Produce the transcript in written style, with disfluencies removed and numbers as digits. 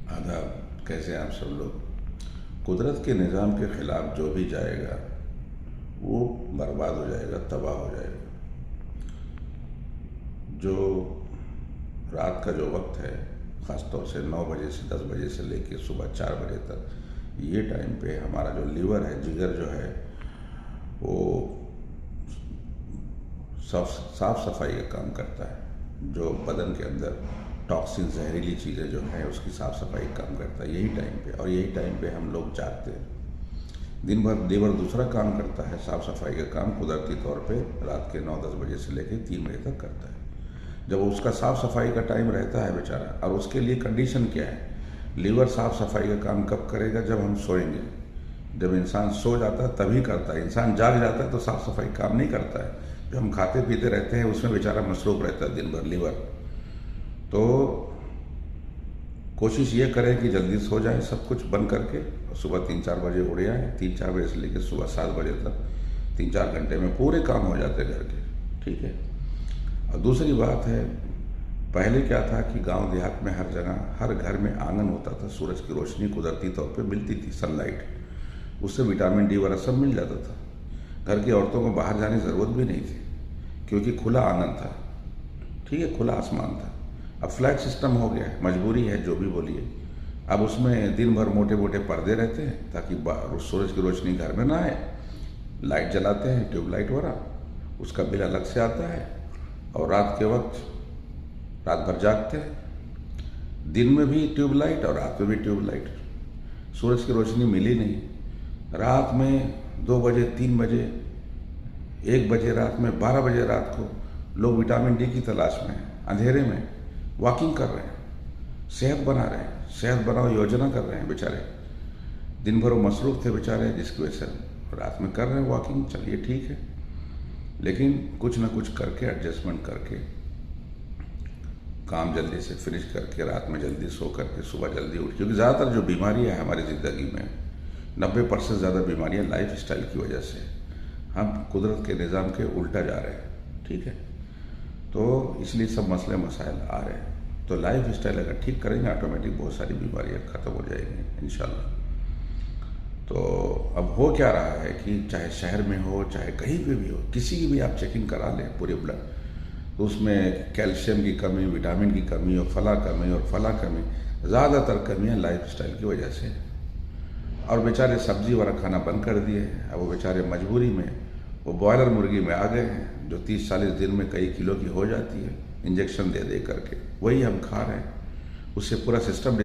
आदाब। कैसे हैं आप सब लोग। कुदरत के निज़ाम के ख़िलाफ़ जो भी जाएगा वो बर्बाद हो जाएगा, तबाह हो जाएगा। जो रात का जो वक्त है, ख़ास तौर से 9 बजे से 10 बजे से लेकर सुबह 4 बजे तक, ये टाइम पे हमारा जो लीवर है, जिगर जो है, वो साफ सफाई का काम करता है। जो बदन के अंदर टॉक्सिन, जहरीली चीज़ें जो हैं, उसकी साफ़ सफाई का काम करता है यही टाइम पे। और यही टाइम पे हम लोग जागते हैं। दिन भर लीवर दूसरा काम करता है, साफ़ सफाई का काम कुदरती तौर पे रात के 9-10 बजे से लेकर 3 बजे तक करता है। जब उसका साफ़ सफाई का टाइम रहता है बेचारा, और उसके लिए कंडीशन क्या है, लीवर साफ़ सफाई का काम कब करेगा? जब हम सोएंगे। जब इंसान सो जाता है तभी करता है। इंसान जाग जाता है तो साफ़ सफाई काम नहीं करता है। जो हम खाते पीते रहते हैं उसमें बेचारा मसरूफ़ रहता है दिन भर लीवर। तो कोशिश ये करें कि जल्दी सो जाएं, सब कुछ बंद करके, और सुबह 3-4 बजे उड़ आएँ। 3-4 बजे से लेकर सुबह 7 बजे तक 3-4 घंटे में पूरे काम हो जाते हैं घर के। ठीक है। और दूसरी बात है, पहले क्या था कि गांव देहात में हर जगह, हर घर में आंगन होता था। सूरज की रोशनी कुदरती तौर पे मिलती थी, सनलाइट, उससे विटामिन डी वगैरह सब मिल जाता था। घर की औरतों को बाहर जाने की ज़रूरत भी नहीं थी, क्योंकि खुला आंगन था। ठीक है, खुला आसमान था। अब फ्लैट सिस्टम हो गया है, मजबूरी है, जो भी बोलिए। अब उसमें दिन भर मोटे मोटे पर्दे रहते हैं ताकि सूरज की रोशनी घर में ना आए। लाइट जलाते हैं, ट्यूबलाइट वगैरह, उसका बिल अलग से आता है। और रात के वक्त रात भर जागते हैं। दिन में भी ट्यूबलाइट और रात में भी ट्यूबलाइट। सूरज की रोशनी मिली नहीं। रात में 2 बजे, 3 बजे, 1 बजे रात में, 12 बजे रात को लोग विटामिन डी की तलाश में हैं, अंधेरे में वॉकिंग कर रहे हैं, सेहत बना रहे हैं, सेहत बनाओ योजना कर रहे हैं बेचारे। दिन भर वो मसरूफ़ थे बेचारे, जिसकी वजह से रात में कर रहे हैं वॉकिंग। चलिए ठीक है, लेकिन कुछ ना कुछ करके, एडजस्टमेंट करके, काम जल्दी से फिनिश करके, रात में जल्दी सो करके सुबह जल्दी उठ, क्योंकि ज़्यादातर जो बीमारियाँ हैं हमारी ज़िंदगी में, 90% ज़्यादा बीमारियाँ लाइफ स्टाइल की वजह से। हम कुदरत के निज़ाम के उल्टा जा रहे हैं। ठीक है, तो इसलिए सब मसले मसाइल आ रहे हैं। तो लाइफ स्टाइल अगर ठीक करेंगे, ऑटोमेटिक बहुत सारी बीमारियाँ ख़त्म हो जाएंगी इंशाल्लाह। तो अब हो क्या रहा है कि चाहे शहर में हो, चाहे कहीं पे भी हो, किसी की भी आप चेकिंग करा लें पूरे ब्लड, तो उसमें कैल्शियम की कमी, विटामिन की कमी, और फला कमी और फला कमी, ज़्यादातर कमियाँ लाइफ स्टाइल की वजह से। और बेचारे सब्जी वाला खाना बंद कर दिए हैं। अब वो बेचारे मजबूरी में वो बॉयलर मुर्गी में आ गए हैं, जो 30-40 दिन में कई किलो की हो जाती है, इंजेक्शन दे दे करके। वही हम खा रहे हैं, उससे पूरा सिस्टम